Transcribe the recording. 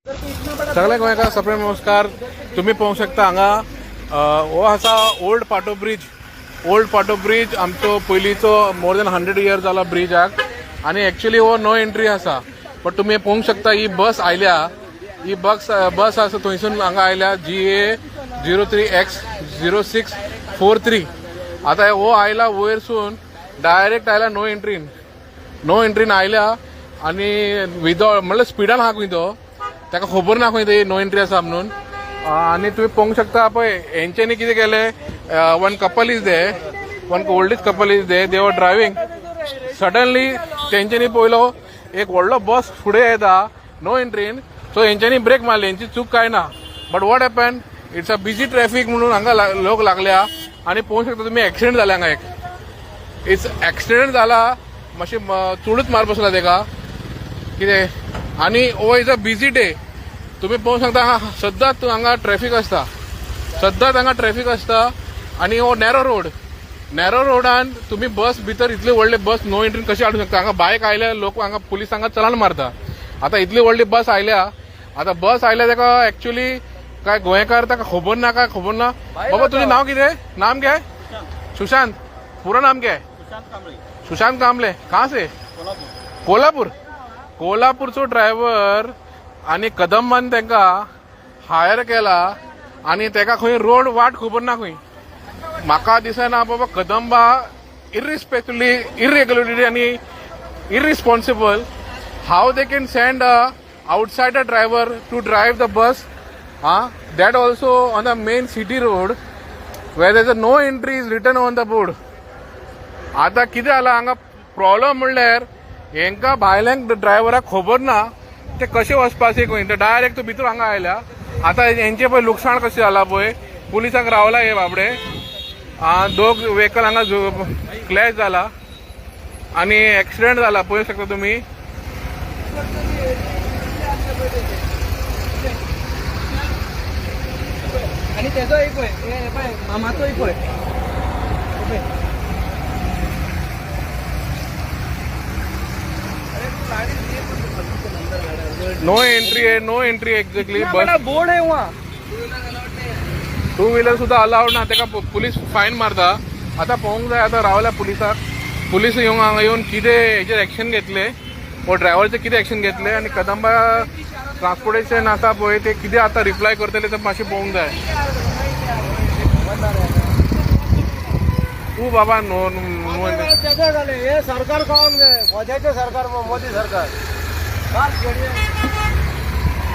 सगळ्या गोंयकार सप्रेम नमस्कार. तुम्ही पाहू शकता हांगा हो आसा ओल्ड पाटो ब्रिज आमचो पयलींचो मोर दॅन 100 years जाला ब्रिजाक. आणि एक्चुअली हो नो एंट्री आसा. बट तुम्ही पळोवंक शकता ही बस आयल्या, ही बस आसा थंयसून हांगा आयल्या GA 03X0643. आता हो आयला वयरसून डायरेक्ट आयला नो एंट्रीन आयल्या आणि विदाउट म्हणल्यार स्पिडान आहा खंय तो, ताका खबर ना खंय ते नो एंट्री आसा म्हणून. आणि तुम्ही पळोवंक शकता पळय हेंच्यांनी कितें केलें, one couple is there, one old age couple is there, they were driving. Suddenly तेंच्यांनी पळयलो एक व्हडलो बस फुडें येता नो एंट्रीन, सो हेंच्यांनी ब्रेक मारली. हेंची चूक काय ना. But what happen, it's a busy traffic म्हणून हांगा लोक लागल्या. आणि पळोवंक शकता तुम्ही एक्सिडेंट जाला हांगा. एक एक्सिडेंट जाला, मातशी चुडूच मार बसला तेका कितें. आणि हो इज अ बिजी डे. तुम्ही पळोवंक शकता सद्दांच हांगा ट्रॅफिक आसता. आणि हो नॅरो रोडान तुम्ही बस भितर इतली व्हडली बस नो एंट्रीन कशी हाडूंक शकता. हांगा बायक आयल्या, लोक हांगा पुलीस हांगा चलान मारता. आता इतली व्हडली बस आयल्या, ताका एक्चुअली काय गोंयकार ताका खबर ना. बाबा तुझे नाव कितें, नाम क्या है? सुशांत. पूरा नाम क्या है? सुशांत कांबळे. कहाँ से? कोल्हापूरचो ड्रायव्हर. आणि कदंबान तांका हायर केला आणि ताका खंय रोड वाट खबर ना खंय. म्हाका दिसना बाबा कदंबा इरेग्युलरिटी आणि irresponsible. How they can send a outsider driver to drive the bus, that also on the main city road where there is a no entry is written on the board. आता कितें जाला हांगा problem म्हणल्यार हेंका भायल्यांक ड्रायव्हराक खबर ना ते कशे वचपाचे खंय. ते डायरेक्ट भितर हांगा आयल्या. आता हेंचे पळय लुकसाण कशें जाला पळय. पुलिसांक रावला हे बाबडे. दोग व्हेकल हांगा क्लॅश जाला आणि एक्सिडेंट जाला पळोवंक शकता तुम्ही. आणि तेजो एक पळय, मामाचो एक पळय. No entry exactly. Bus board आहे वहाँ. 2 व्हीलर सुद्धा अलाउड ना. ताका पुलीस फायन मारता. आता पळोवंक जाय आता रावल्या पुलिसाक. पुलीस हांगा येवन कितें हेचेर एक्शन घेतले, वो ड्रायव्हरचे कितें एक्शन घेतले आणि कदंबा ट्रान्सपोर्टेशन आसा पळय ते कितें आता रिप्लाय करतले ते मातशें पळोवंक जाय. तू बाबा नो हे सरकार कळोंक जाय. मजाचे सरकार, मोदी सरकार.